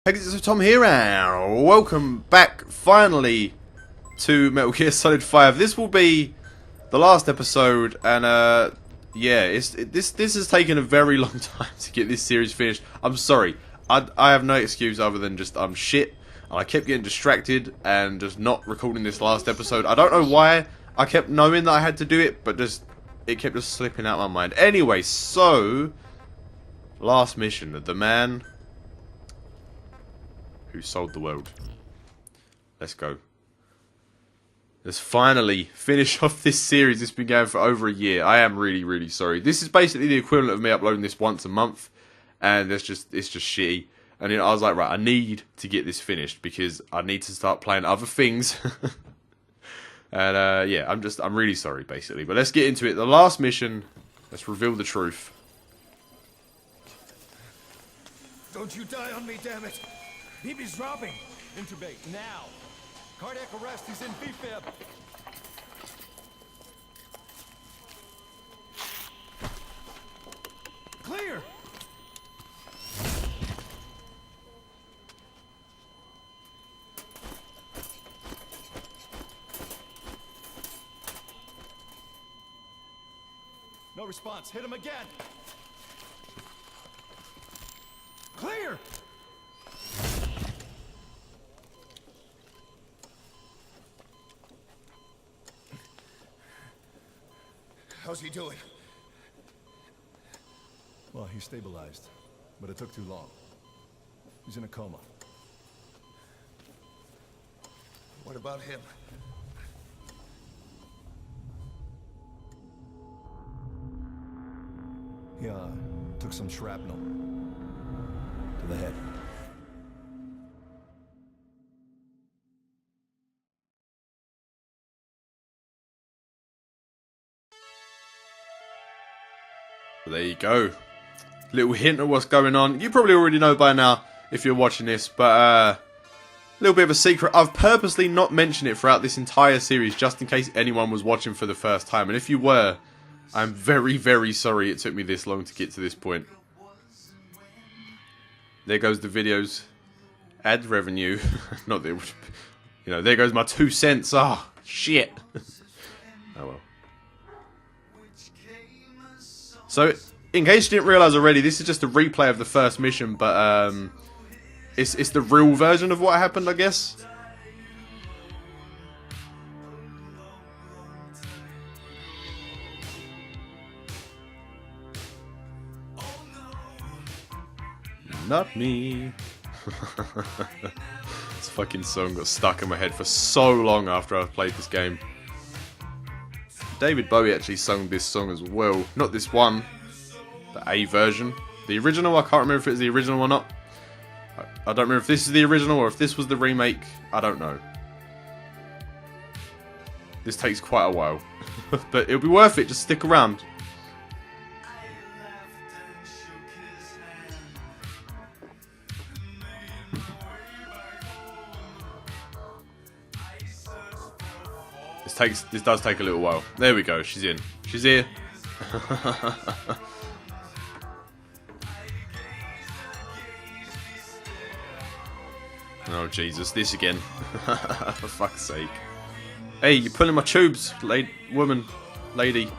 Hey, ItZoTom here, and welcome back finally to Metal Gear Solid 5. This will be the last episode, and yeah, this has taken a very long time to get this series finished. I'm sorry, I have no excuse other than just I'm shit, and I kept getting distracted and just not recording this last episode. I don't know why. I kept knowing that I had to do it, but it kept just slipping out of my mind. Anyway, so last mission of the man who sold the world. Let's go. Let's finally finish off this series. It's been going for over a year. I am really sorry. This is basically the equivalent of me uploading this once a month, and it's just shitty. And I was like, right, I need to get this finished because I need to start playing other things. And yeah, I'm really sorry basically. But let's get into it. The last mission. Let's reveal the truth. Don't you die on me, damn it! BB's dropping! Intubate, now! Cardiac arrest, he's in BFib! Clear! No response, hit him again! Clear! How's he doing? Well, he's stabilized, but it took too long. He's in a coma. What about him? He took some shrapnel to the head. There you go. Little hint of what's going on. You probably already know by now if you're watching this, but a little bit of a secret. I've purposely not mentioned it throughout this entire series just in case anyone was watching for the first time. And if you were, I'm very sorry it took me this long to get to this point. There goes the video's ad revenue. Not that it would, you know, there goes my 2 cents. Ah, oh, shit. Oh well. So, in case you didn't realise already, this is just a replay of the first mission, but it's the real version of what happened, I guess. Not me. This fucking song got stuck in my head for so long after I played this game. David Bowie actually sung this song as well. Not this one, the A version. The original, I can't remember if it's the original or not. I don't remember if this is the original or if this was the remake. I don't know. This takes quite a while. But it'll be worth it, just stick around. This does take a little while. There we go, she's in. She's here. Oh Jesus, this again. For fuck's sake. Hey, you're pulling my tubes, woman, lady,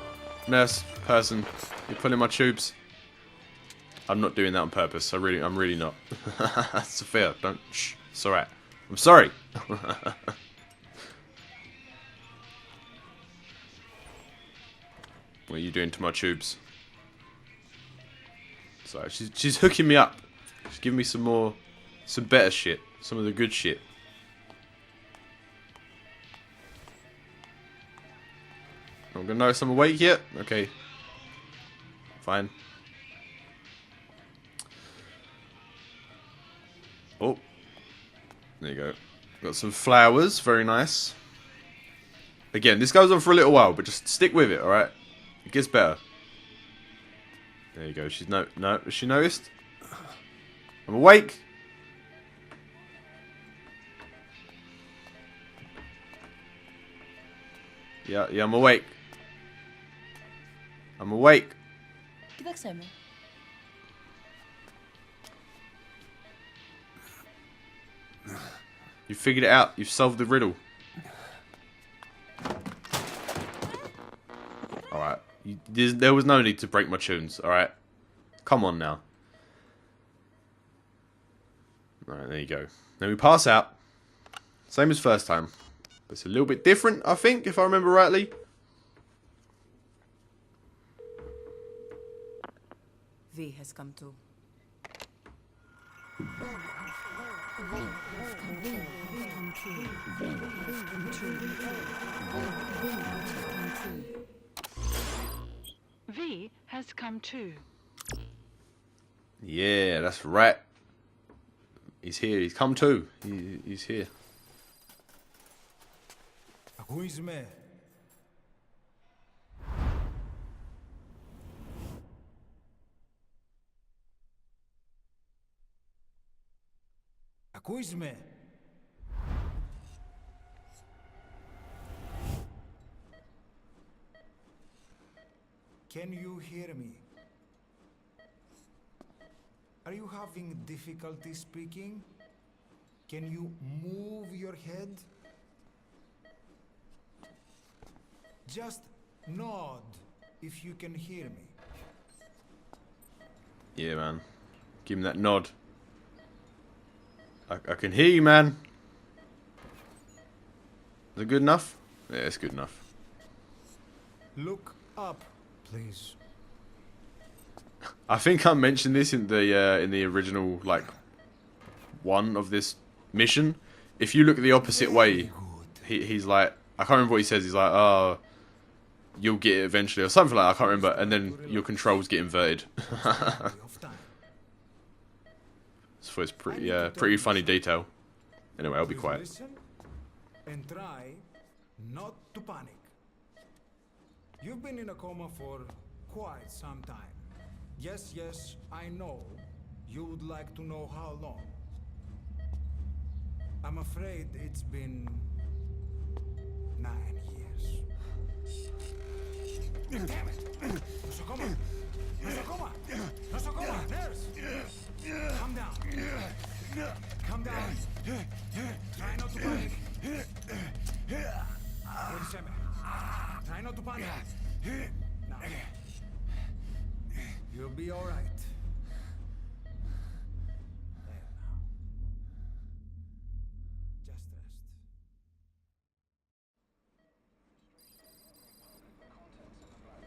nurse, person. You're pulling my tubes. I'm not doing that on purpose. I'm really not. Sophia, don't. Shh. It's alright. I'm sorry. What are you doing to my tubes? Sorry, she's hooking me up. She's giving me some better shit. Some of the good shit. I'm gonna notice I'm awake yet? Okay. Fine. Oh. There you go. Got some flowers. Very nice. Again, this goes on for a little while, but just stick with it, alright? It gets better. There you go. She's no. Has she noticed? I'm awake. Yeah, I'm awake. I'm awake. Que tak chcemy? You figured it out. You've solved the riddle. Alright. There was no need to break my tunes, alright? Come on now. Alright, there you go. Then we pass out. Same as first time. It's a little bit different, I think, if I remember rightly. V has come too. V has come too. Yeah, that's right. He's here. He's come too. He's here. Ακούεις με? Ακούεις με? Can you hear me? Are you having difficulty speaking? Can you move your head? Just nod if you can hear me. Yeah, man. Give him that nod. I can hear you, man. Is it good enough? Yeah, it's good enough. Look up, please. I think I mentioned this in the original one of this mission. If you look the opposite way, he's like, I can't remember what he says. He's like, oh, you'll get it eventually or something like that. I can't remember. And then your controls get inverted. So it's pretty funny detail. Anyway, I'll be quiet. Listen and try not to panic. You've been in a coma for quite some time. Yes, I know. You would like to know how long. I'm afraid it's been 9 years. Damn it! Nosocoma! Nosocoma! Nosocoma! Nurse! Calm down. Calm down. Try not to panic. Wait a second. Try not to panic. Now. You'll be all right. There now. Just rest.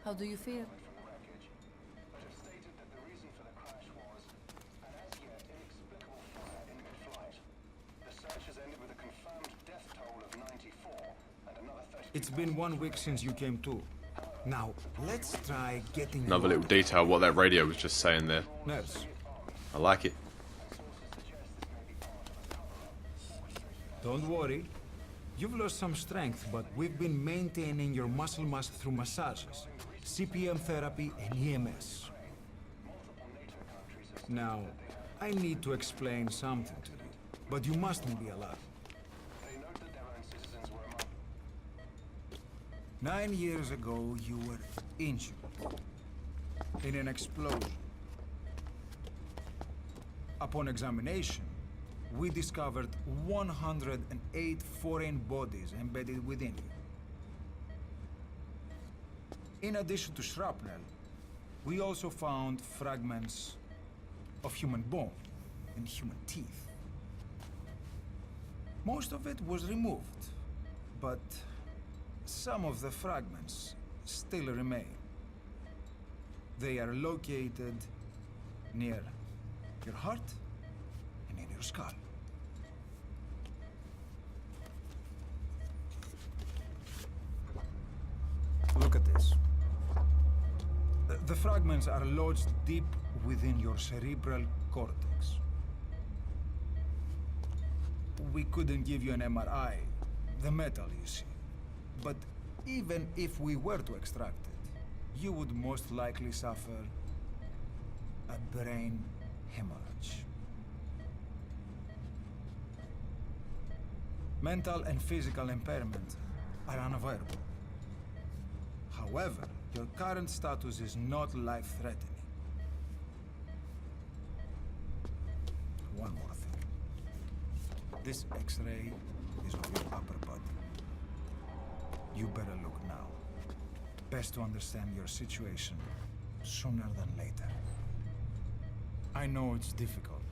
How do you feel? It's been 1 week since you came to. Now, let's try getting Another little detail what that radio was just saying there. Nurse, I like it. don't worry. You've lost some strength, but we've been maintaining your muscle mass through massages, CPM therapy, and EMS. Now, I need to explain something to you, but you mustn't be alarmed. 9 years ago, you were injured in an explosion. Upon examination, we discovered 108 foreign bodies embedded within you. In addition to shrapnel, we also found fragments of human bone and human teeth. Most of it was removed, but some of the fragments still remain. They are located near your heart and in your skull. Look at this. The fragments are lodged deep within your cerebral cortex. We couldn't give you an MRI, the metal, you see. But even if we were to extract it, you would most likely suffer a brain hemorrhage. Mental and physical impairment are unavoidable. However, your current status is not life-threatening. One more thing. This X-ray is of your upper body. You better look now. Best to understand your situation sooner than later. I know it's difficult,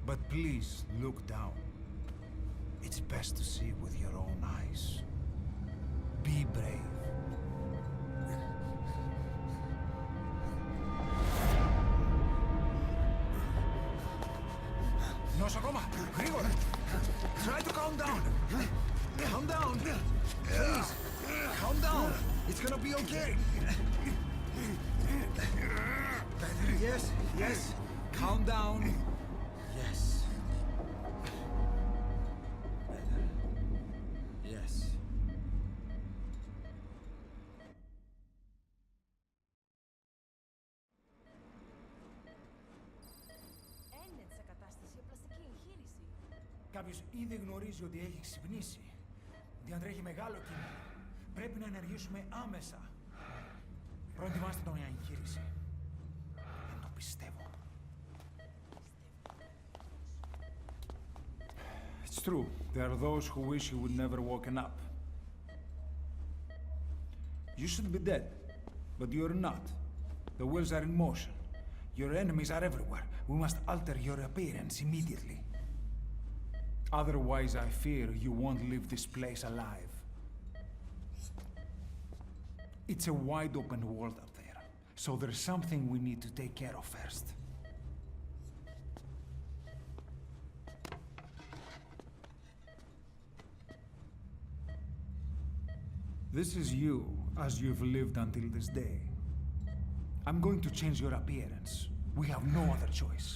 but please look down. It's best to see with your own eyes. Be brave. Nosokoma, γρήγορα. Try to calm down. Calm down. Please, calm down. It's gonna be okay. Yes, yes. Calm down. Yes. Better. Yes. Έννοια σε κατάσταση πλαστική εγχείρηση. Κάποιος ήδη γνωρίζει ότι έχει ξυπνήσει. Διαντρέχει μεγάλο κίνδυνο. Πρέπει να ενεργήσουμε άμεσα. Προετοιμάστε τον για εγχείρηση. Δεν το πιστεύω. It's true. There are those who wish you would never woken up. You should be dead, but you're not. The wheels are in motion. Your enemies are everywhere. We must alter your appearance immediately. Otherwise, I fear you won't leave this place alive. It's a wide open world up there, so there's something we need to take care of first. This is you, as you've lived until this day. I'm going to change your appearance. We have no other choice.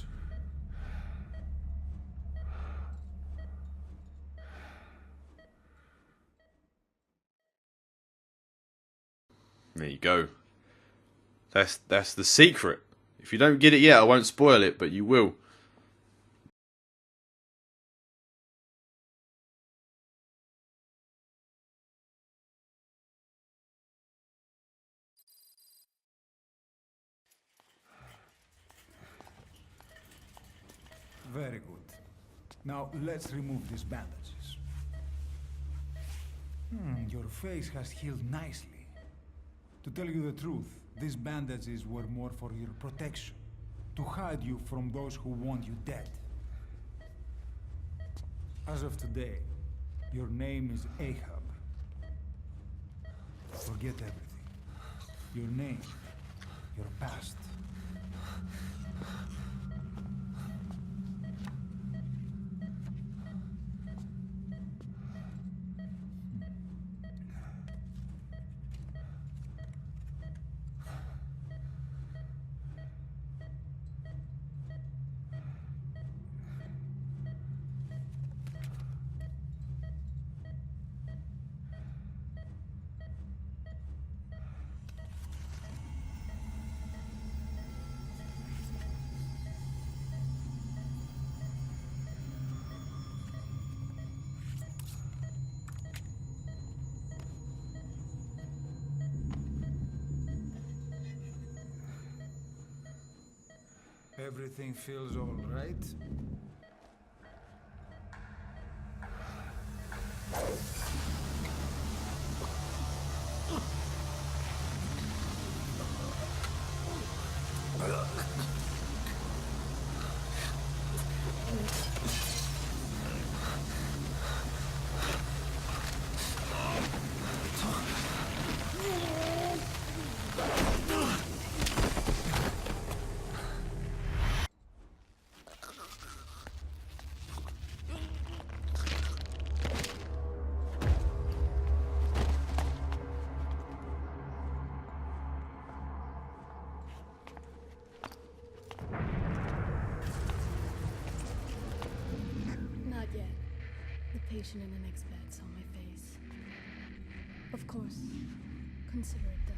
There you go. That's the secret. If you don't get it yet, I won't spoil it, but you will. Very good. Now let's remove these bandages. Your face has healed nicely. To tell you the truth, these bandages were more for your protection, to hide you from those who want you dead. As of today, your name is Ahab. Forget everything. Your name, your past. Everything feels all right? patient in the next bed saw my face. Of course, consider it done.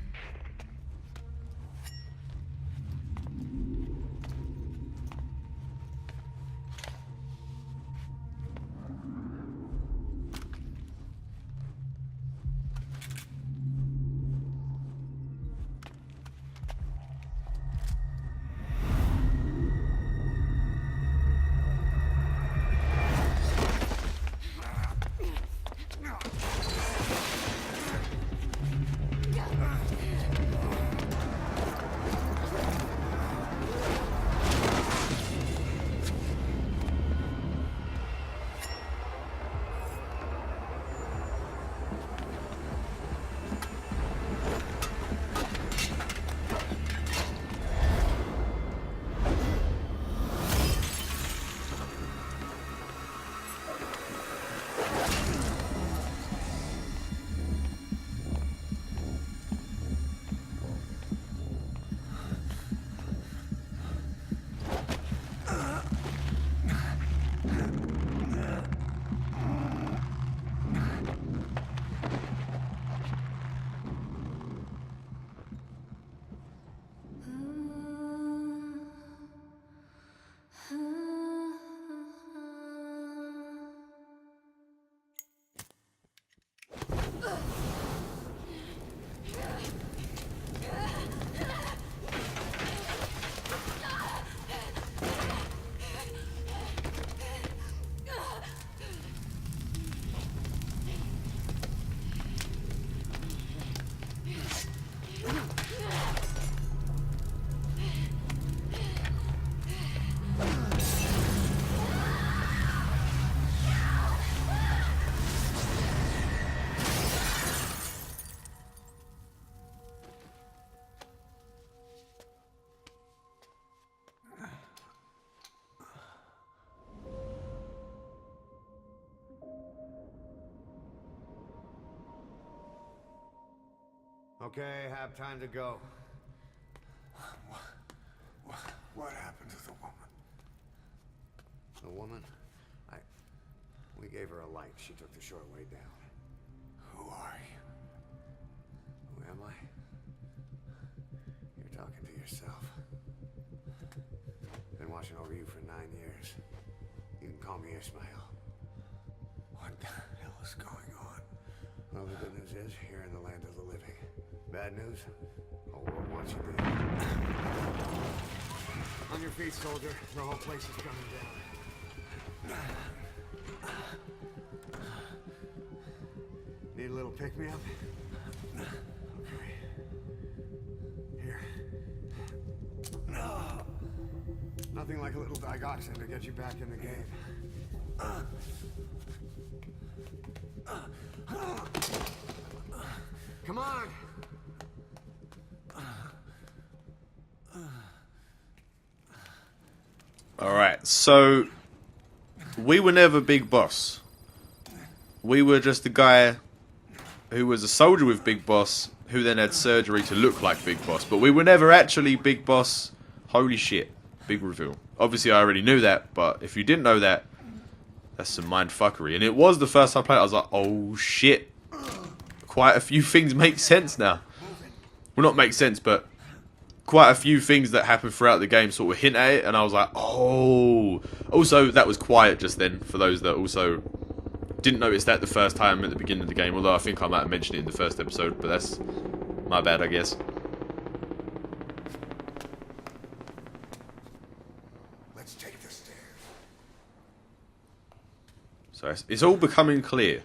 Okay, have time to go. What happened to the woman? The woman? We gave her a light. She took the short way down. Who are you? Who am I? You're talking to yourself. Been watching over you for 9 years. You can call me Ishmael. What the hell is going on? Well, the good news is you're in the land of the living. Bad news? Whole world wants you dead. On your feet, soldier. The whole place is coming down. Need a little pick-me-up? Okay. Here. Nothing like a little digoxin to get you back in the game. Come on! Alright, so we were never Big Boss. We were just a guy who was a soldier with Big Boss, who then had surgery to look like Big Boss. But we were never actually Big Boss. Holy shit. Big reveal. Obviously I already knew that, but if you didn't know that, that's some mindfuckery. And it was the first time I played it, I was like, oh shit. Quite a few things make sense now. Well, not make sense, but quite a few things that happen throughout the game sort of hint at it, and I was like, oh. Also, that was quiet just then, for those that also didn't notice that the first time at the beginning of the game, although I think I might have mentioned it in the first episode, but that's my bad, I guess. Let's take the stairs. So it's all becoming clear.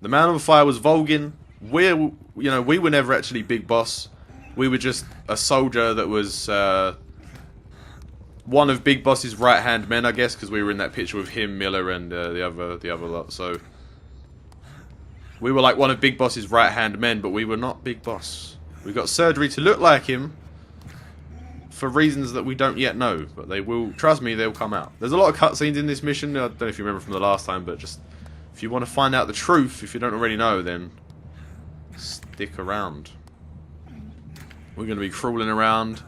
The Man on Fire was Volgin. We were never actually Big Boss. We were just a soldier that was one of Big Boss's right-hand men, I guess, because we were in that picture with him, Miller, and the other lot. So we were like one of Big Boss's right-hand men, but we were not Big Boss. We got surgery to look like him for reasons that we don't yet know, but they will. Trust me, they'll come out. There's a lot of cutscenes in this mission. I don't know if you remember from the last time, but just if you want to find out the truth, if you don't already know, then stick around. We're going to be crawling around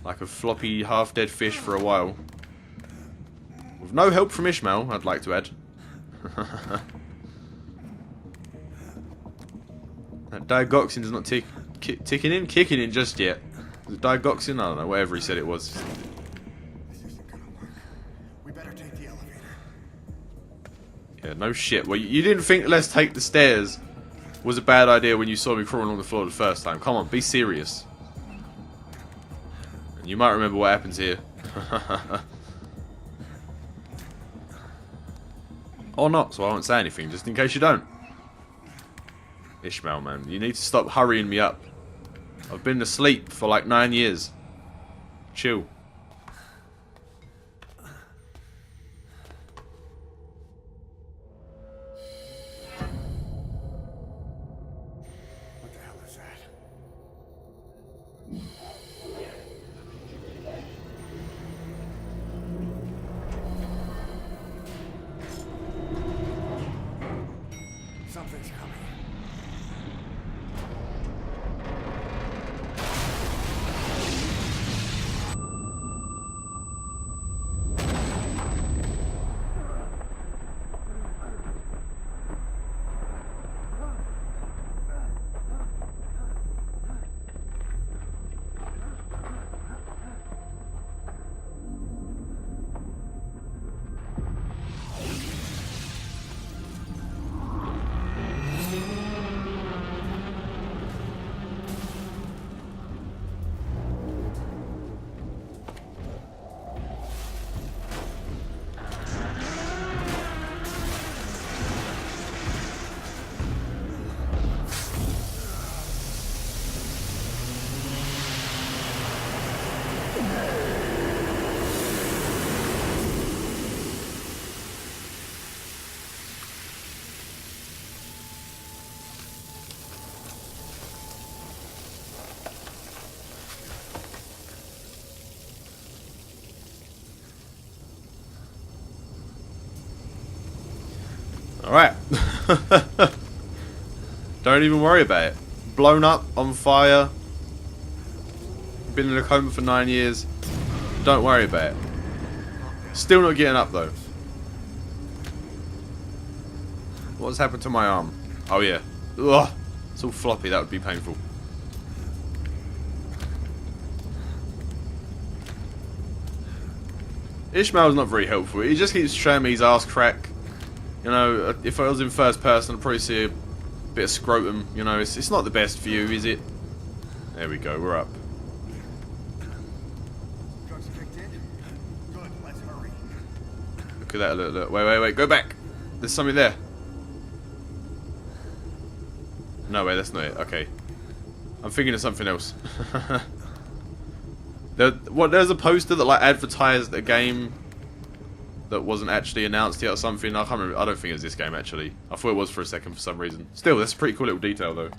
like a floppy, half-dead fish for a while. With no help from Ishmael, I'd like to add. That digoxin is not kicking in just yet. The digoxin? I don't know, whatever he said it was. This isn't gonna work. We better take the elevator. Yeah, no shit. Well, you didn't think let's take the stairs was a bad idea when you saw me crawling on the floor the first time. Come on, be serious. And you might remember what happens here. Or not, so I won't say anything, just in case you don't. Ishmael, man, you need to stop hurrying me up. I've been asleep for like 9 years. Chill. What the hell is that? Something's coming. Alright. Don't even worry about it. blown up, on fire, been in a coma for 9 years. Don't worry about it. Still not getting up though. What's happened to my arm? Oh yeah. Ugh. It's all floppy, that would be painful. Ishmael's not very helpful. He just keeps showing me his ass crack. You know, if I was in first person, I'd probably see a bit of scrotum. You know, it's not the best view, is it? There we go, we're up. Drugs kicked in? Good, let's hurry. Look at that, look. Wait, go back. There's something there. No way, that's not it. Okay. I'm thinking of something else. There's a poster that like advertised a game that wasn't actually announced yet or something. I can't remember. I don't think it was this game actually. I thought it was for a second for some reason. Still, that's a pretty cool little detail though.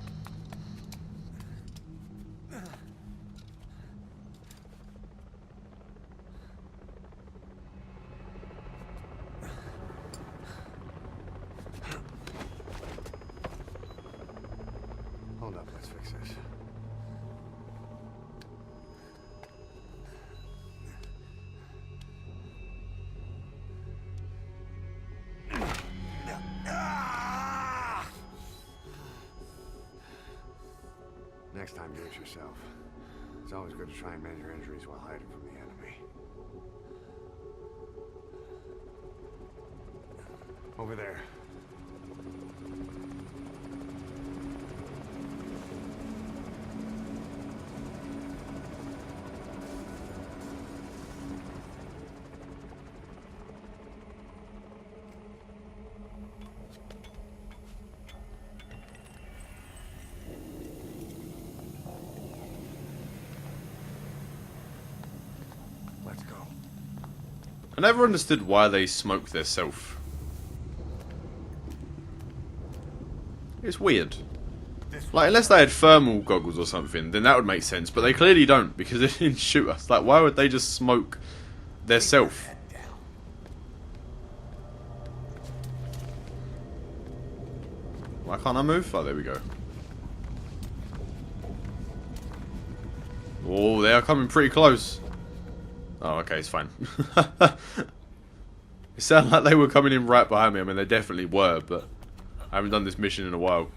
Hold up, let's fix this. Next time, do it yourself. It's always good to try and mend your injuries while hiding from the enemy. Over there. Let's go. I never understood why they smoke their self. It's weird. Like, unless they had thermal goggles or something, then that would make sense. But they clearly don't, because they didn't shoot us. Like, why would they just smoke their self? Why can't I move? Oh, there we go. Oh, they are coming pretty close. Oh, okay, it's fine. It sounded like they were coming in right behind me. I mean, they definitely were, but I haven't done this mission in a while.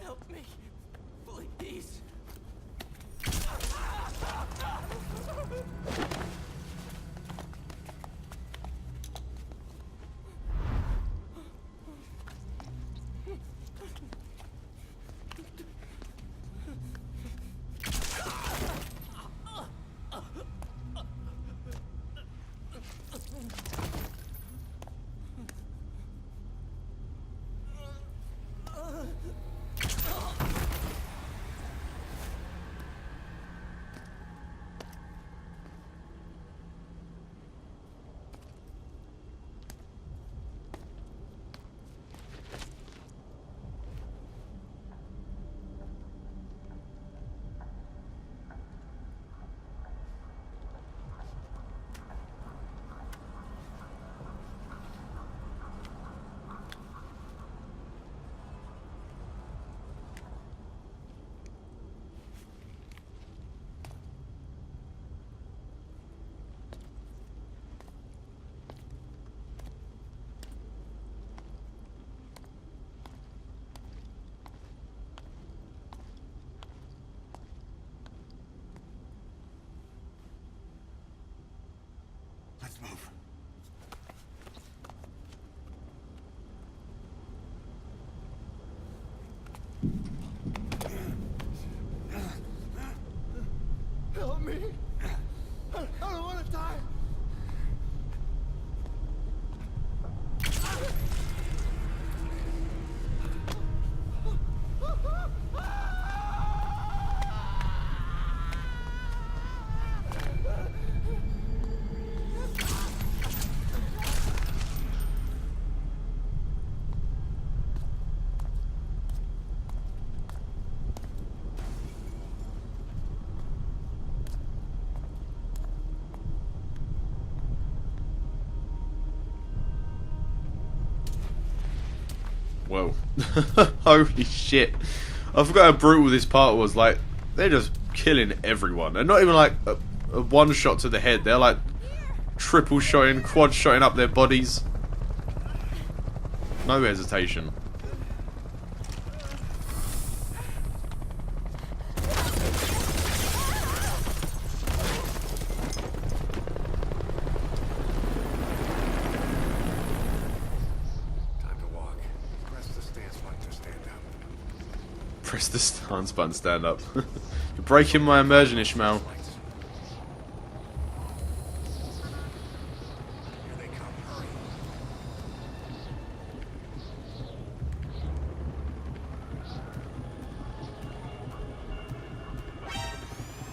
Help me, please. well, holy shit. I forgot how brutal this part was. Like, they're just killing everyone. And not even like a one shot to the head. They're like triple shotting, quad shotting up their bodies. No hesitation. Press the stance button, stand up. You're breaking my immersion, Ishmael.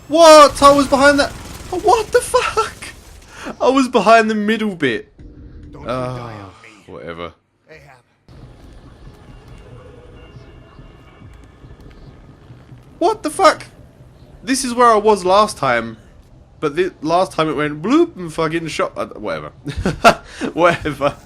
What? I was behind that. What the fuck? I was behind the middle bit. Whatever. What the fuck? This is where I was last time, but the last time it went bloop and fucking shot. Whatever. Whatever.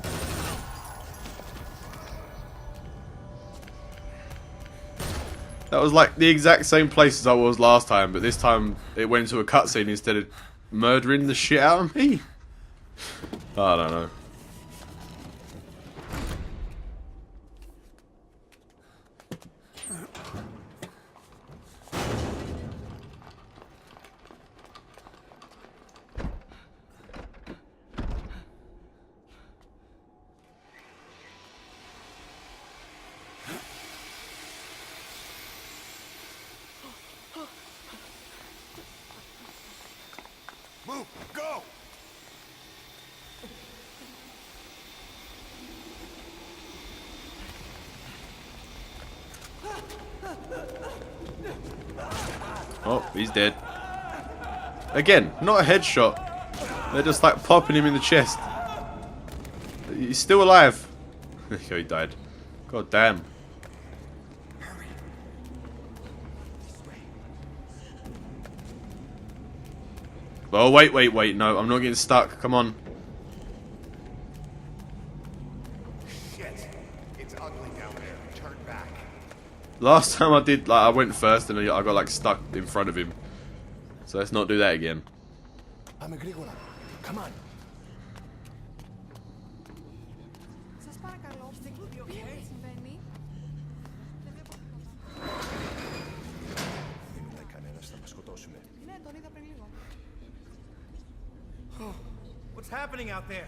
That was like the exact same place as I was last time, but this time it went into a cutscene instead of murdering the shit out of me. I don't know. Move! Go! Oh, he's dead. Again, not a headshot. They're just like popping him in the chest. He's still alive. He died. God damn. Oh, wait. No, I'm not getting stuck. Come on. Shit! It's ugly down there. Turn back. Last time I did, like, I went first and I got like stuck in front of him. So let's not do that again. Come on. Σας παρακαλώ, τι συμβαίνει? Ναι, τον είδα πριν λίγο. What's happening out there?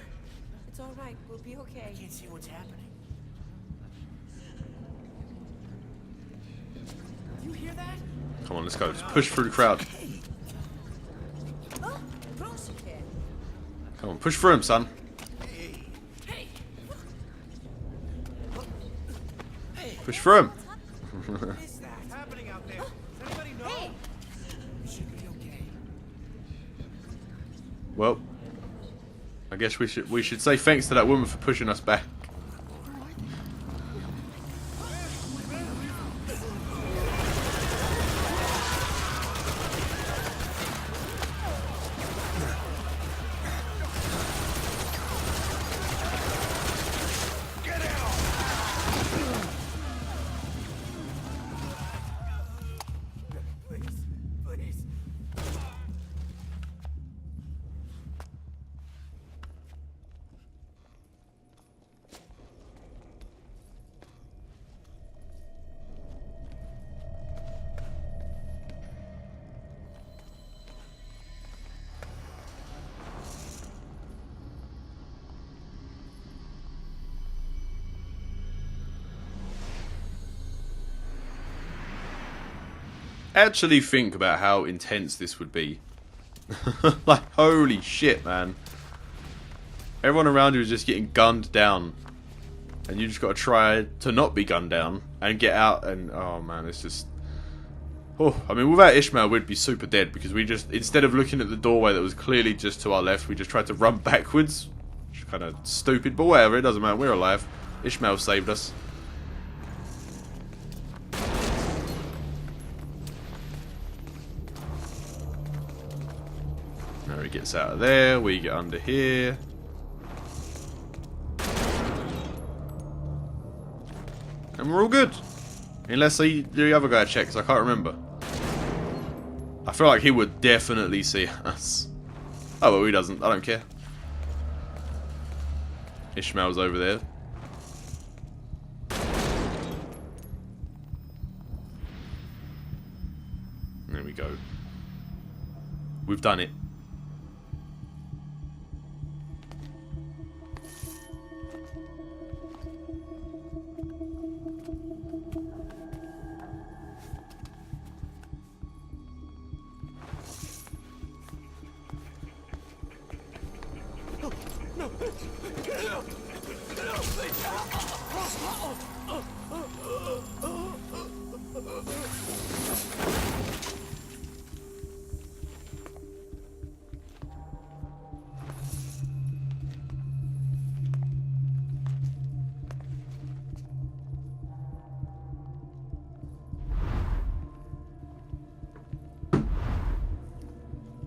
It's all right, we'll be okay. I can't see what's happening. You hear that? Come on, let's go. Just push through the crowd. Oh, πρόσεχε. Come on, push through him, son. Hey! Push through him. What is that happening out there? Does anybody know? Hey! You should be okay. Well, I guess we should say thanks to that woman for pushing us back. Please. Actually think about how intense this would be. Like, holy shit, man. Everyone around you is just getting gunned down. And you just gotta try to not be gunned down and get out and, oh man, it's just... Oh, I mean, without Ishmael, we'd be super dead because we just, instead of looking at the doorway that was clearly just to our left, we just tried to run backwards. Which is kind of stupid, but whatever, it doesn't matter, we're alive. Ishmael saved us. Now he gets out of there, we get under here. And we're all good. Unless the other guy checks, I can't remember. I feel like he would definitely see us. Oh, well, he doesn't. I don't care. Ishmael's over there. There we go. We've done it.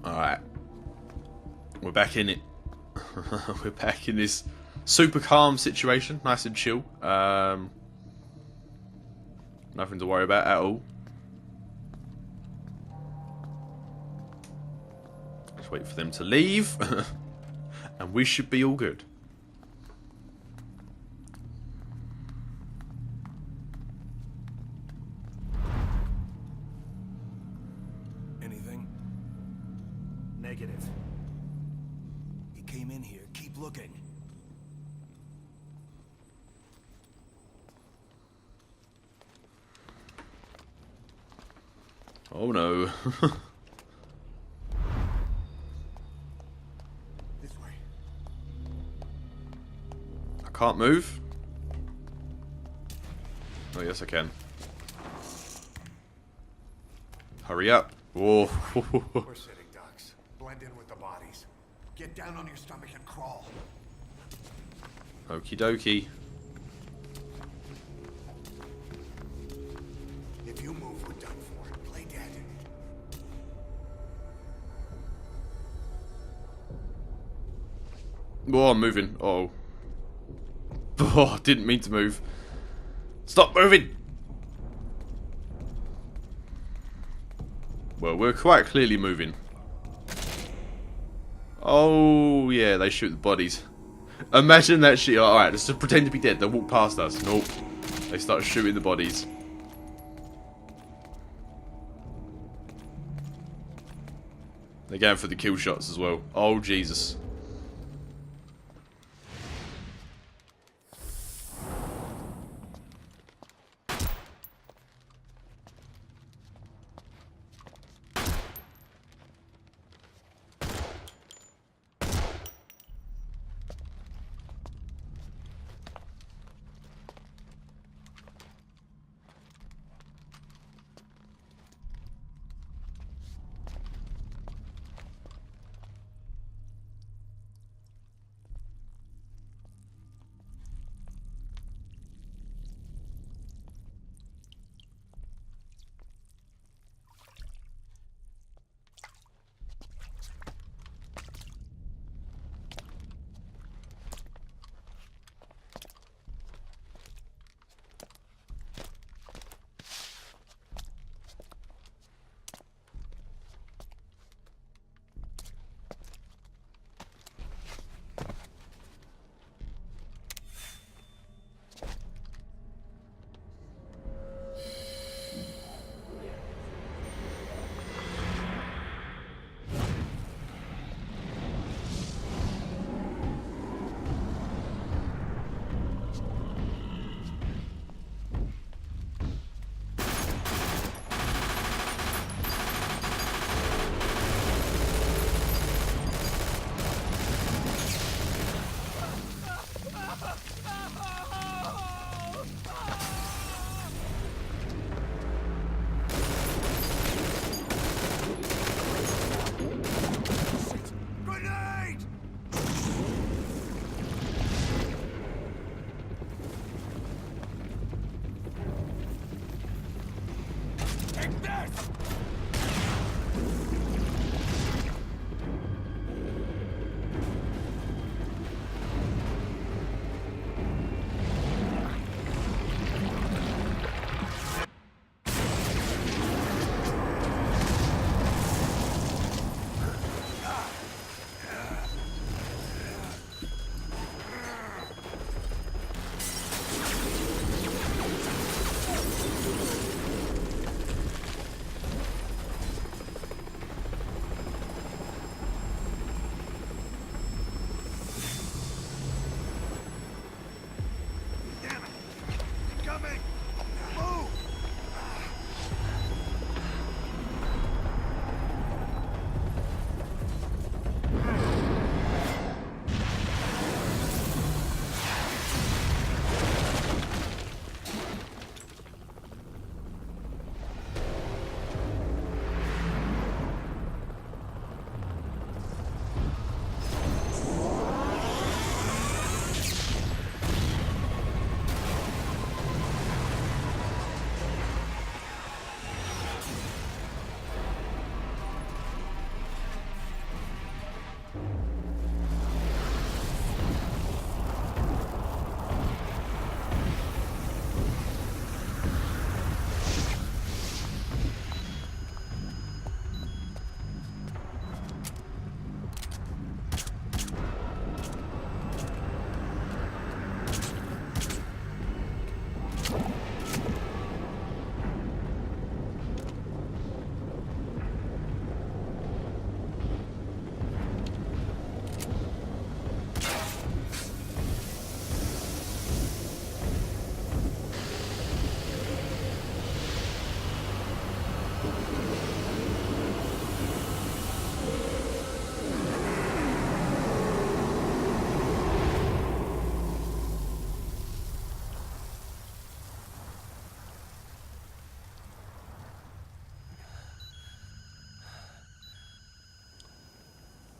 Alright. We're back in it. We're back in this super calm situation. Nice and chill. Nothing to worry about at all. Just wait for them to leave. And we should be all good. Anything? Negative. He came in here. Keep looking. Oh no. This way. I can't move. Oh yes I can. Hurry up. Whoa. We're sitting ducks. Blend in with the bodies. Get down on your stomach and crawl. Okie dokie. If you move, we're done for. Play dead. Oh, I'm moving. Oh. Oh, didn't mean to move. Stop moving! Well, we're quite clearly moving. Oh, yeah, they shoot the bodies. Imagine that shit. Alright, let's just pretend to be dead. They'll walk past us. Nope. They start shooting the bodies. They're going for the kill shots as well. Oh, Jesus.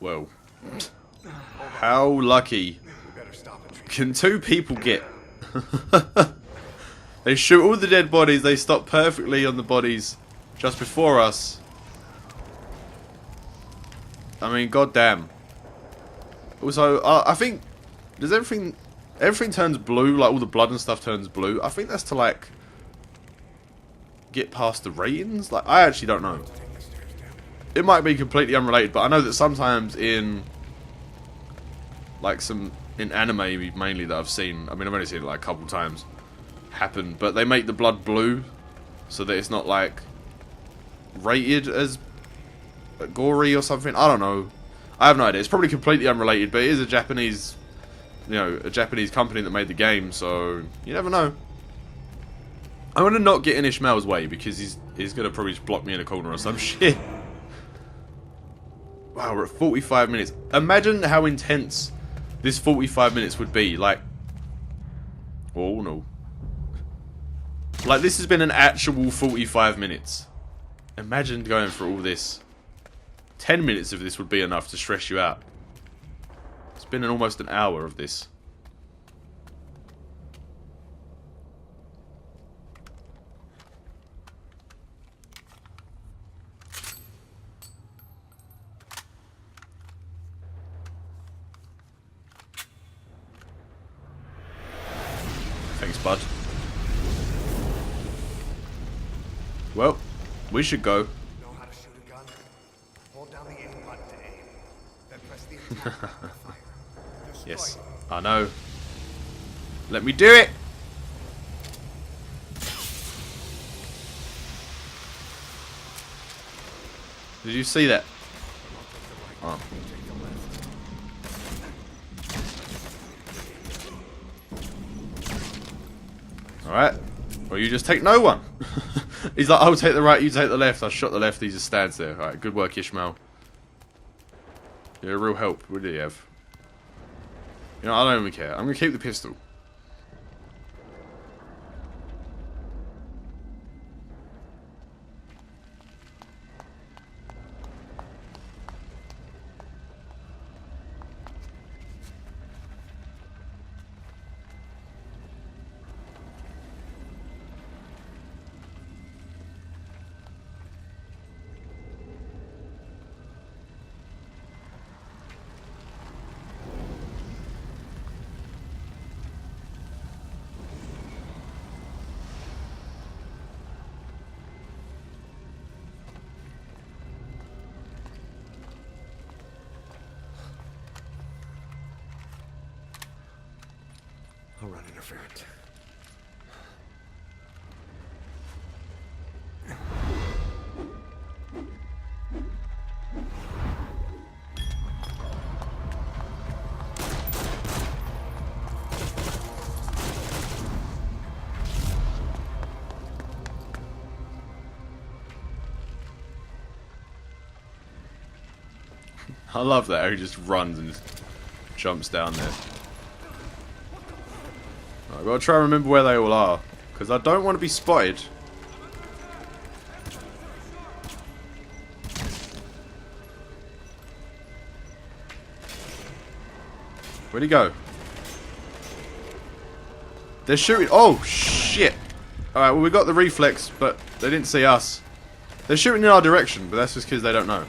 Well, how lucky We better stop and treat. can two people get? They shoot all the dead bodies, they stop perfectly on the bodies just before us. I mean, goddamn. Also, I think, does everything turns blue, like all the blood and stuff turns blue? I think that's to, like, get past the ratings? Like, I actually don't know. It might be completely unrelated, but I know that sometimes in, like, in anime mainly that I've seen, I mean, I've only seen it like a couple times happen, but they make the blood blue so that it's not, like, rated as gory or something. I don't know. I have no idea. It's probably completely unrelated, but it is a Japanese, you know, a Japanese company that made the game, so you never know. I'm gonna not get in Ishmael's way because he's gonna probably just block me in a corner or some shit. Wow, we're at 45 minutes. Imagine how intense this 45 minutes would be. Like, oh no. Like, this has been an actual 45 minutes. Imagine going through all this. 10 minutes of this would be enough to stress you out. It's been almost an hour of this. Thanks, bud. Well, we should go. Know how to shoot a gun? Hold down the aim button to aim. Then press the attack button to fire. Destroy Yes, them. I know. Let me do it! Did you see that? Oh. Alright. Well, you just take no one. He's like, I'll take the right, you take the left. I shot the left, he just stands there. Alright, good work, Ishmael. You're a real help. What do you have? You know, I don't even care. I'm gonna keep the pistol. I'll run interference. I love that how he just runs and just jumps down there. I've got to try and remember where they all are, because I don't want to be spotted. Where'd he go? They're shooting. Oh, shit. Alright, well, we got the reflex, but they didn't see us. They're shooting in our direction, but that's just because they don't know.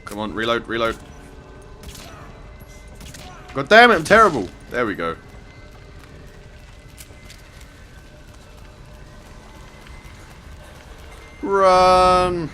Come on, reload, reload. God damn it, I'm terrible. There we go. Run.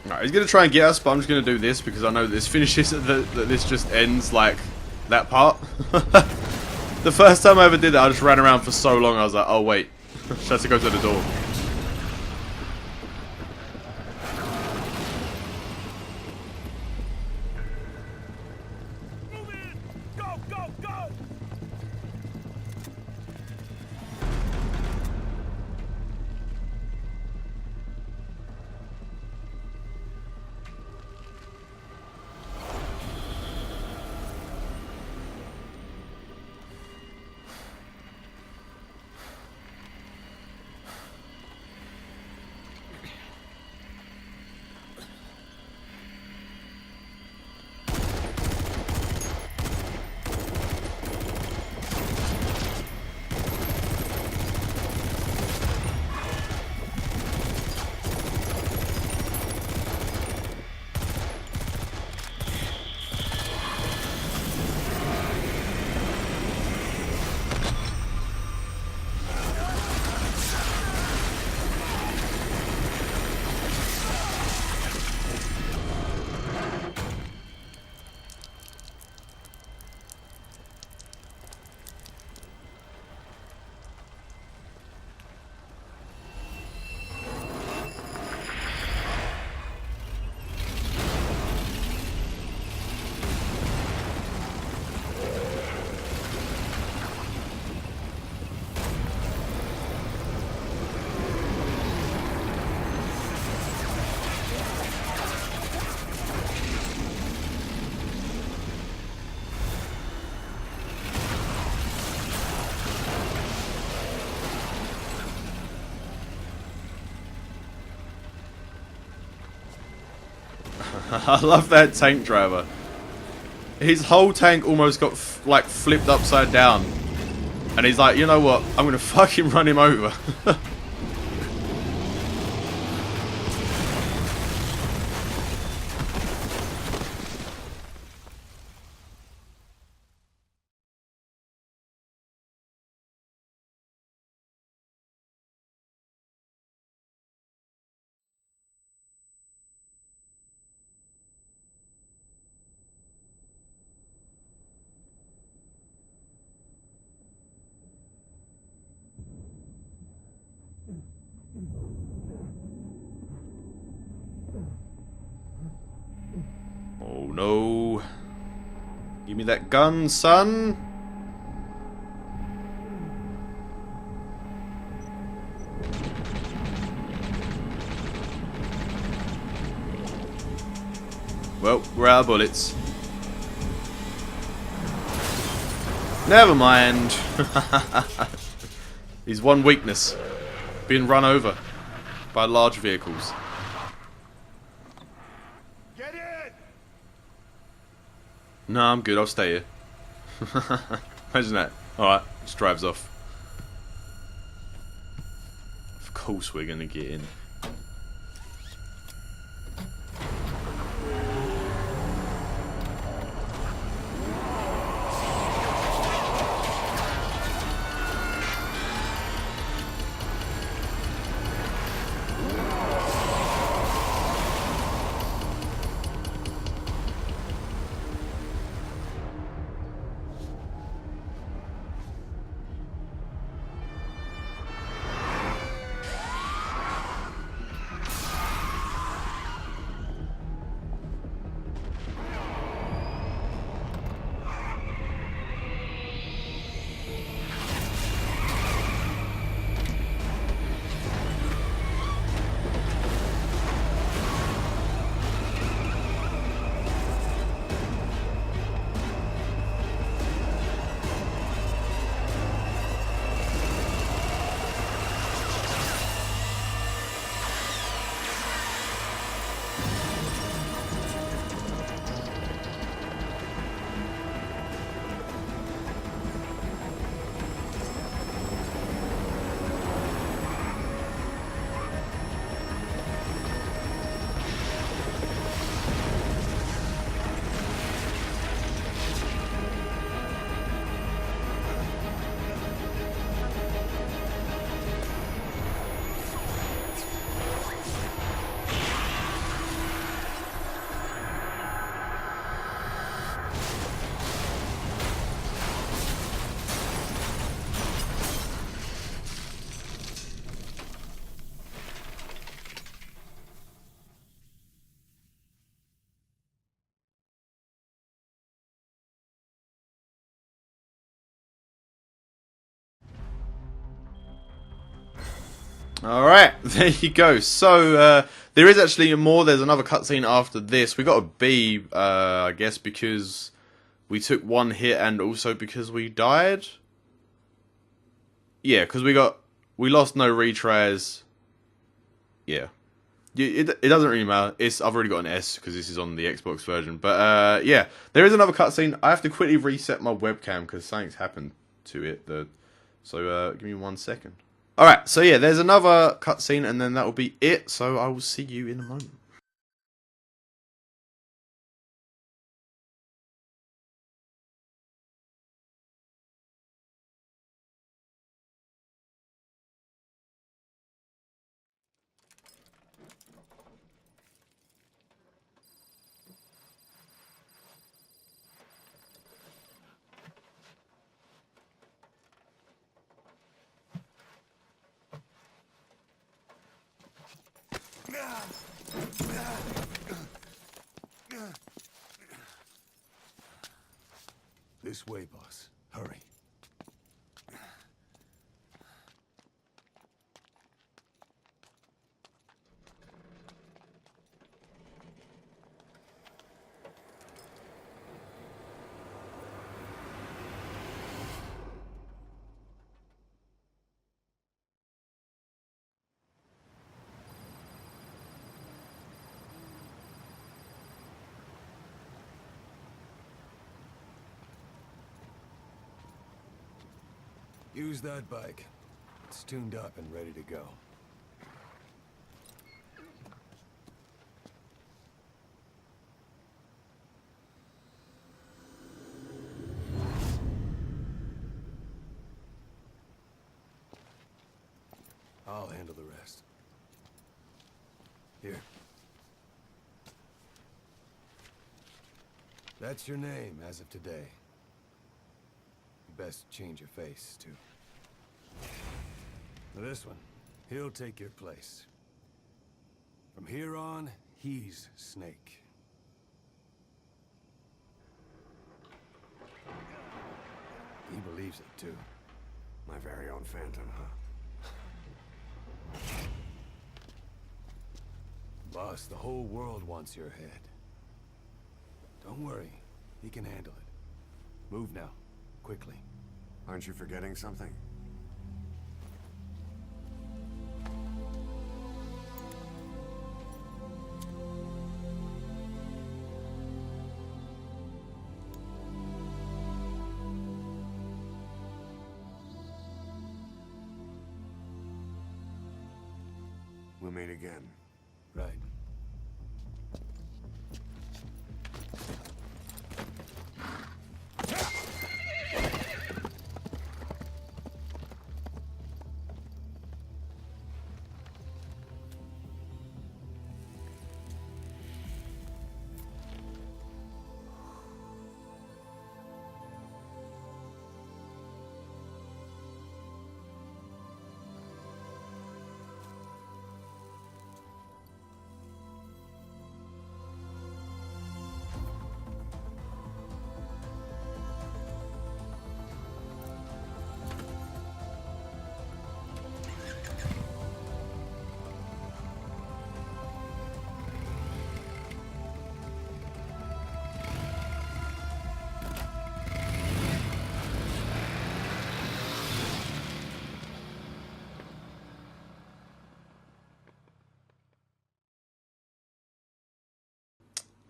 Alright, he's going to try and get us, but I'm just going to do this because I know this finishes, that this just ends like that part. The first time I ever did that, I just ran around for so long, I was like, oh wait, just have to go to the door. Move in! Go, go, go! I love that tank driver. His whole tank almost got like flipped upside down. And he's like, you know what? I'm gonna fucking run him over. Oh no. Give me that gun, son. Well, we're out of bullets. Never mind. He's one weakness. Being run over by large vehicles. Get in! No, I'm good. I'll stay here. Imagine that. Alright, just drives off. Of course we're gonna get in. Alright, there you go. So, there is actually more. There's another cutscene after this. We got a B, I guess, because we took one hit and also because we died. Yeah, because we lost no retries. Yeah. It doesn't really matter. I've already got an S because this is on the Xbox version. But, yeah, there is another cutscene. I have to quickly reset my webcam because something's happened to it. So, give me 1 second. Alright, so yeah, there's another cutscene and then that will be it. So I will see you in a moment. This way, boss. Hurry. Use that bike. It's tuned up and ready to go. I'll handle the rest. Here. That's your name as of today. You best change your face, too. Now this one, he'll take your place. From here on, he's Snake. He believes it, too. My very own Phantom, huh? Boss, the whole world wants your head. Don't worry, he can handle it. Move now, quickly. Aren't you forgetting something? We'll meet again. Right.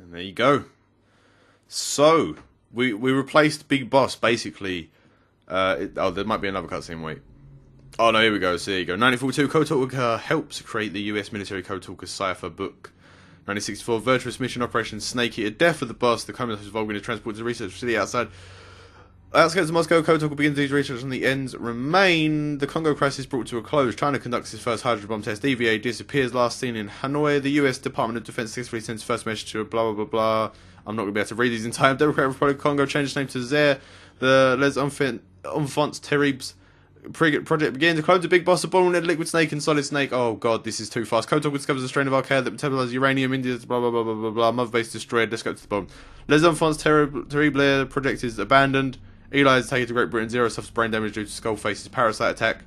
And there you go. So, we replaced Big Boss, basically. There might be another cutscene, wait. Oh, no, here we go. So there you go. 1942, Code Talker helps create the US military Code Talker cipher book. 1964, virtuous mission Operation Snake Eater. Death of the boss. The criminals involved in the transport to the research facility outside. Outskirts of Moscow, Code Talker begins his research on the ends remain. The Congo crisis brought to a close. China conducts its first hydrogen bomb test. EVA disappears. Last seen in Hanoi. The US Department of Defense successfully sends first message to blah blah blah blah. I'm not going to be able to read these in time. Democratic Republic of Congo changed its name to Zaire. The Les Enfants Terribles project begins. Clones of Big Boss, a Ball, Liquid Snake, and Solid Snake. Oh god, this is too fast. Code Talker discovers a strain of archaea that metabolizes uranium. India's blah blah blah blah blah blah. Mother base destroyed. Let's go to the bomb. Les Enfants Terribles project is abandoned. Eli is taken to Great Britain. Zero suffers brain damage due to Skullface's parasite attack.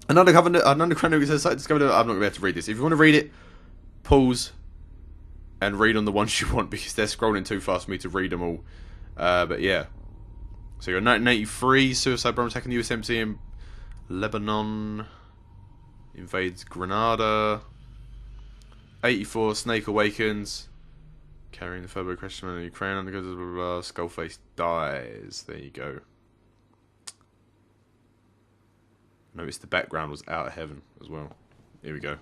An underground site discovered. I'm not going to be able to read this. If you want to read it, pause and read on the ones you want because they're scrolling too fast for me to read them all. But yeah. So you're 1983, suicide bomber attacking the US embassy in Lebanon. Invades Grenada. 84, Snake awakens. Carrying the Furbo question in Ukraine undergoes blah, blah, blah. Skullface dies. There you go. Notice the background was out of heaven as well. Here we go.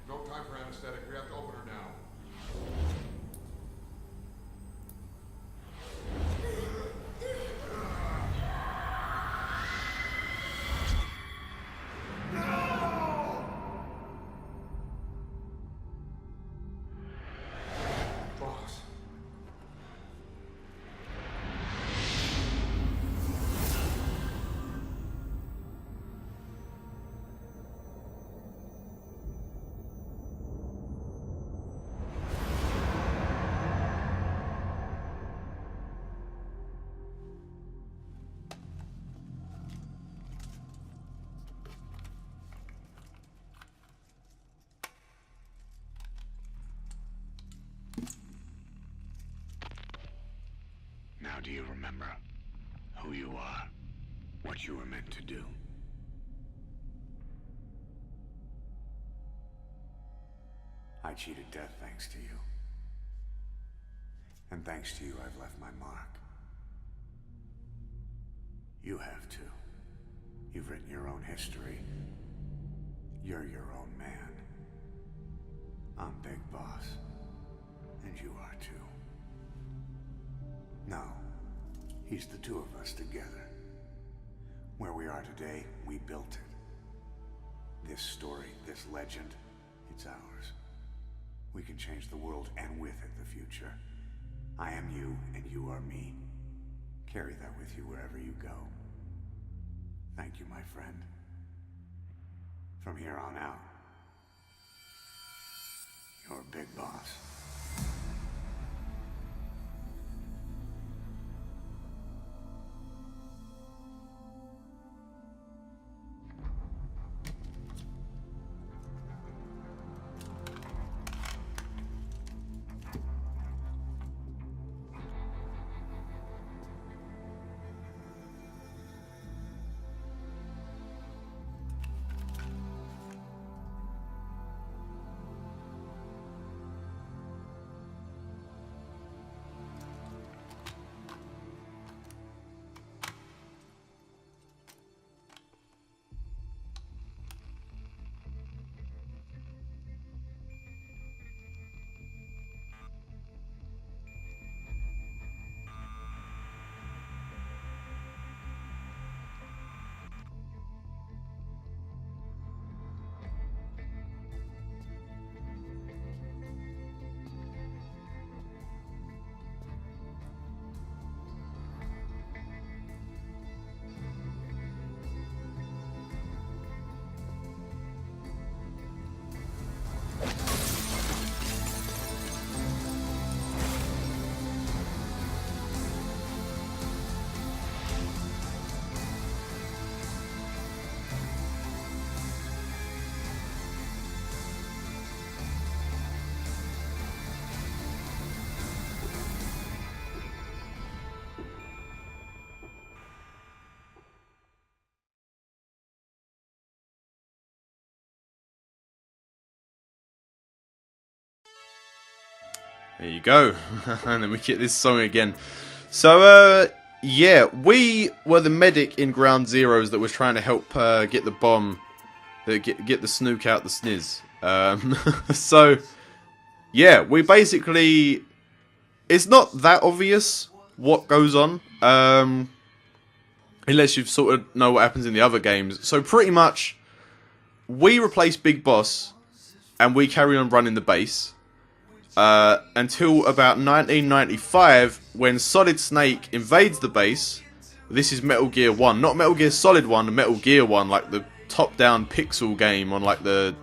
No time for anesthetic. We have to open her now. Boss. Now do you remember who you are? What you were meant to do? I cheated death thanks to you. And thanks to you, I've left my mark. You have too. You've written your own history. You're your own man. I'm Big Boss. And you are too. No. He's the two of us together. Where we are today, we built it. This story, this legend, it's ours. We can change the world and with it the future. I am you and you are me. Carry that with you wherever you go. Thank you, my friend. From here on out, you're Big Boss. There you go. And then we get this song again. So, yeah, we were the medic in Ground Zeroes that was trying to help get the bomb Get the snook out the sniz. So, yeah, we basically... It's not that obvious what goes on. Unless you sort of know what happens in the other games. So pretty much, we replace Big Boss, and we carry on running the base. Until about 1995, when Solid Snake invades the base. This is Metal Gear 1. Not Metal Gear Solid 1, Metal Gear 1, like the top-down pixel game on like the...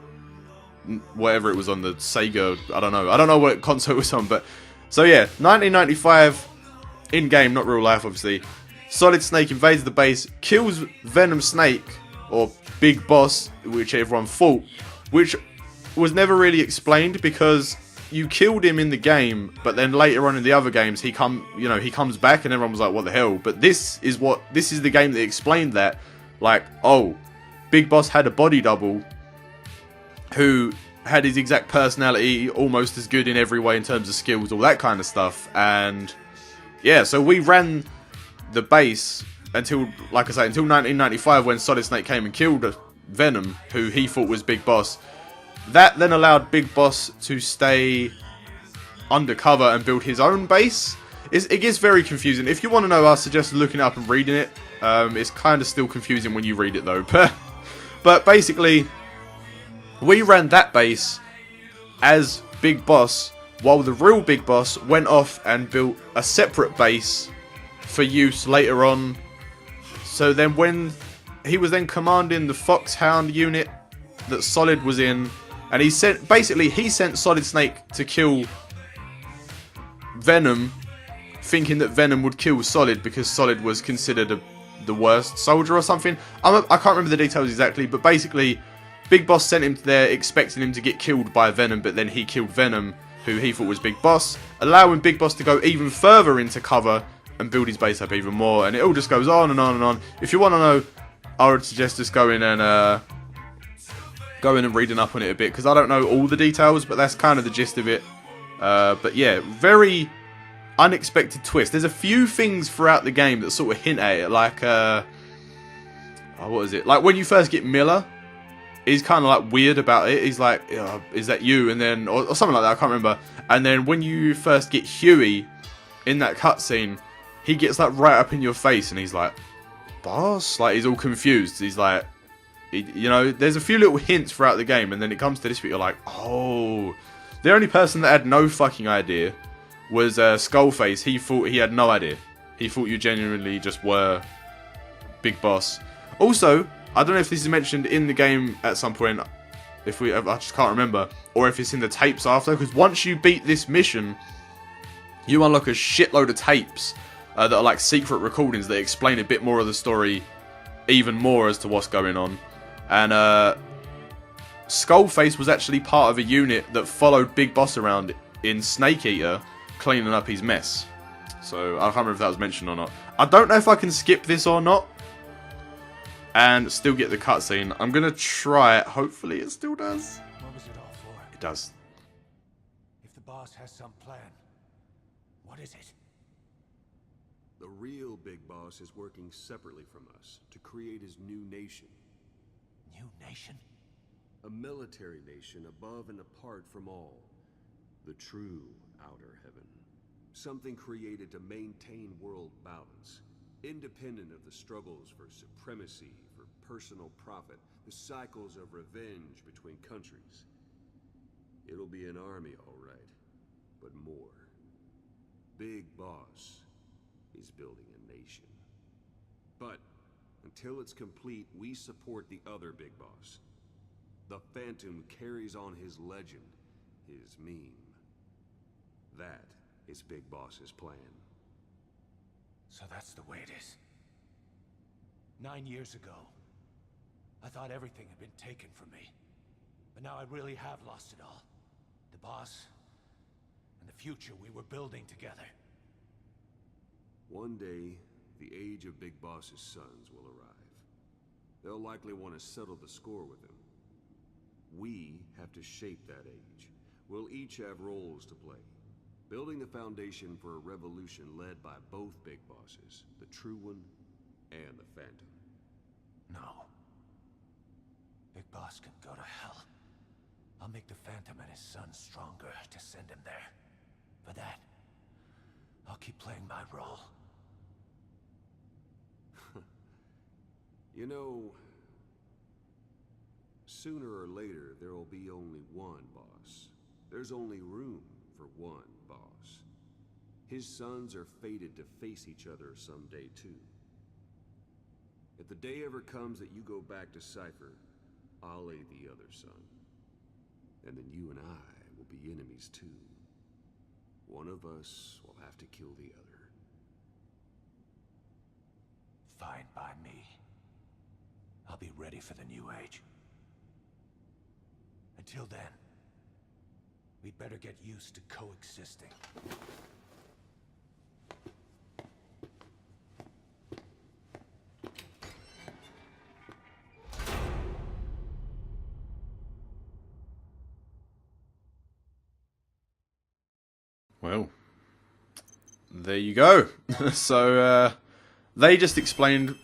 whatever it was on, the Sega, I don't know what console it was on, but... So yeah, 1995, in-game, not real life obviously, Solid Snake invades the base, kills Venom Snake, or Big Boss, which everyone thought, which was never really explained because you killed him in the game, but then later on in the other games he comes back and everyone was like, what the hell? But this is the game that explained that, like, oh, Big Boss had a body double who had his exact personality, almost as good in every way in terms of skills, all that kind of stuff. And yeah, so we ran the base until, like I say, until 1995 when Solid Snake came and killed Venom, who he thought was Big Boss. That then allowed Big Boss to stay undercover and build his own base. It gets very confusing. If you want to know, I suggest looking it up and reading it. It's kind of still confusing when you read it though. But basically, we ran that base as Big Boss, while the real Big Boss went off and built a separate base for use later on. So then when he was then commanding the Foxhound unit that Solid was in, and he sent Solid Snake to kill Venom, thinking that Venom would kill Solid because Solid was considered the worst soldier or something. I can't remember the details exactly, but basically Big Boss sent him there expecting him to get killed by Venom, but then he killed Venom, who he thought was Big Boss, allowing Big Boss to go even further into cover and build his base up even more. And it all just goes on and on and on. If you want to know, I would suggest just going and reading up on it a bit, because I don't know all the details, but that's kind of the gist of it. But yeah, very unexpected twist. There's a few things throughout the game that sort of hint at it, like what is it? Like when you first get Miller, he's kind of like weird about it. He's like, is that you? And then, or something like that, I can't remember. And then when you first get Huey in that cutscene, he gets like right up in your face and he's like, boss? Like he's all confused. He's like, you know, there's a few little hints throughout the game, and then it comes to this bit, you're like, oh. The only person that had no fucking idea was Skullface. He thought he had no idea. He thought you genuinely just were Big Boss. Also, I don't know if this is mentioned in the game at some point, I just can't remember, or if it's in the tapes after, because once you beat this mission, you unlock a shitload of tapes that are like secret recordings that explain a bit more of the story, even more as to what's going on. And Skullface was actually part of a unit that followed Big Boss around in Snake Eater, cleaning up his mess. So I can't remember if that was mentioned or not. I don't know if I can skip this or not and still get the cutscene. I'm gonna try it. Hopefully it still does. What was it all for? It does. If the boss has some plan, what is it? The real Big Boss is working separately from us to create his new nation. New nation? A military nation above and apart from all. The true outer heaven. Something created to maintain world balance. Independent of the struggles for supremacy, for personal profit, the cycles of revenge between countries. It'll be an army, all right, but more. Big Boss is building a nation. But until it's complete, we support the other Big Boss. The Phantom carries on his legend, his meme. That is Big Boss's plan. So that's the way it is. 9 years ago, I thought everything had been taken from me. But now I really have lost it all. The boss, and the future we were building together. One day, the age of Big Boss's sons will arrive. They'll likely want to settle the score with him. We have to shape that age. We'll each have roles to play. Building the foundation for a revolution led by both Big Bosses, the True One and the Phantom. No. Big Boss can go to hell. I'll make the Phantom and his son stronger to send him there. For that, I'll keep playing my role. You know, sooner or later, there will be only one boss. There's only room for one boss. His sons are fated to face each other someday, too. If the day ever comes that you go back to Cypher, I'll aid the other son. And then you and I will be enemies, too. One of us will have to kill the other. Fine by me. I'll be ready for the new age. Until then, we'd better get used to coexisting. Well, there you go. So, they just explained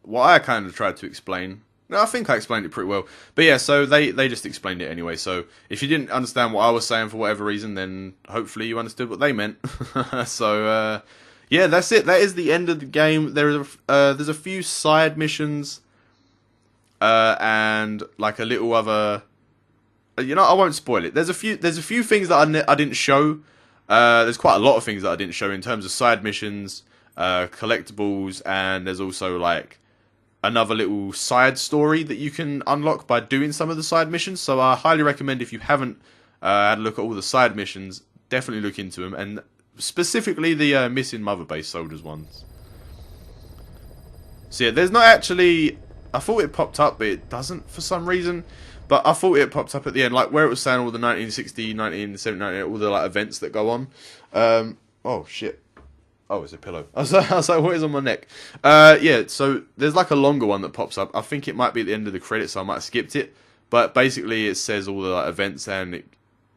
what I kind of tried to explain. No, I think I explained it pretty well. But yeah, so they just explained it anyway. So if you didn't understand what I was saying for whatever reason, then hopefully you understood what they meant. So, yeah, that's it. That is the end of the game. There's a few side missions, and like a little other. You know, I won't spoil it. There's a few things that I didn't show. There's quite a lot of things that I didn't show in terms of side missions, collectibles, and there's also like another little side story that you can unlock by doing some of the side missions. So I highly recommend, if you haven't had a look at all the side missions, definitely look into them, and specifically the missing mother base soldiers ones. So yeah, there's not actually. I thought it popped up, but it doesn't for some reason. But I thought it popped up at the end, like where it was saying all the 1960, 1970, all the like events that go on. Oh shit. Oh, it's a pillow. I was like, what is on my neck? Yeah, so there's like a longer one that pops up. I think it might be at the end of the credits, so I might have skipped it. But basically it says all the like, events, and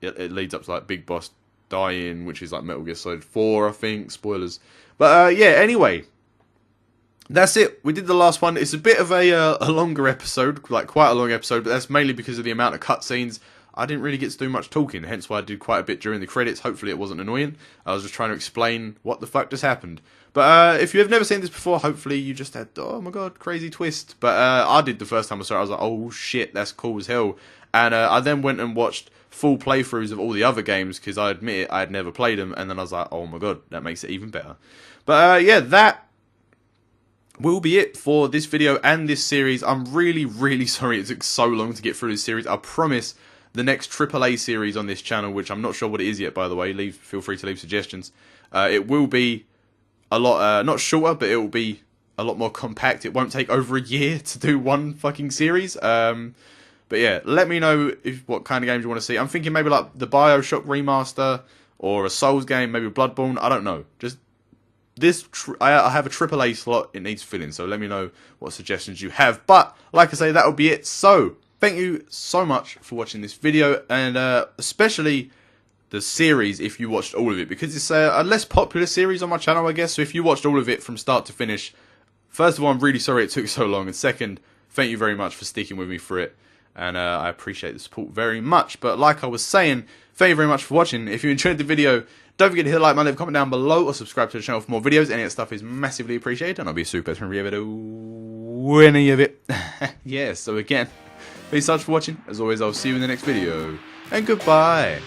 it leads up to like Big Boss dying, which is like Metal Gear Solid 4, I think. Spoilers. But yeah, anyway. That's it. We did the last one. It's a bit of a longer episode, like quite a long episode, but that's mainly because of the amount of cutscenes. I didn't really get to do much talking, hence why I did quite a bit during the credits. Hopefully it wasn't annoying. I was just trying to explain what the fuck just happened. But if you have never seen this before, hopefully you just had, oh my god, crazy twist. But I did the first time I saw it. I was like, oh shit, that's cool as hell. And I then went and watched full playthroughs of all the other games, because I admit it, I had never played them. And then I was like, oh my god, that makes it even better. But yeah, that will be it for this video and this series. I'm really sorry it took so long to get through this series. I promise the next AAA series on this channel, which I'm not sure what it is yet, by the way, feel free to leave suggestions. It will be a lot, not shorter, but it will be a lot more compact. It won't take over a year to do one fucking series. But yeah, let me know what kind of games you want to see. I'm thinking maybe like the BioShock remaster, or a Souls game, maybe Bloodborne. I don't know. Just this, I have a AAA slot, it needs filling, so let me know what suggestions you have. But, like I say, that will be it. So, thank you so much for watching this video, and especially the series if you watched all of it, because it's a less popular series on my channel, I guess. So if you watched all of it from start to finish, first of all, I'm really sorry it took so long, and second, thank you very much for sticking with me for it, and I appreciate the support very much. But like I was saying, thank you very much for watching. If you enjoyed the video, don't forget to hit like, leave a comment down below, or subscribe to the channel for more videos. Any of that stuff is massively appreciated, and I'll be super if you ever do any of it. Yeah, so again, thanks so much for watching. As always, I'll see you in the next video, and goodbye.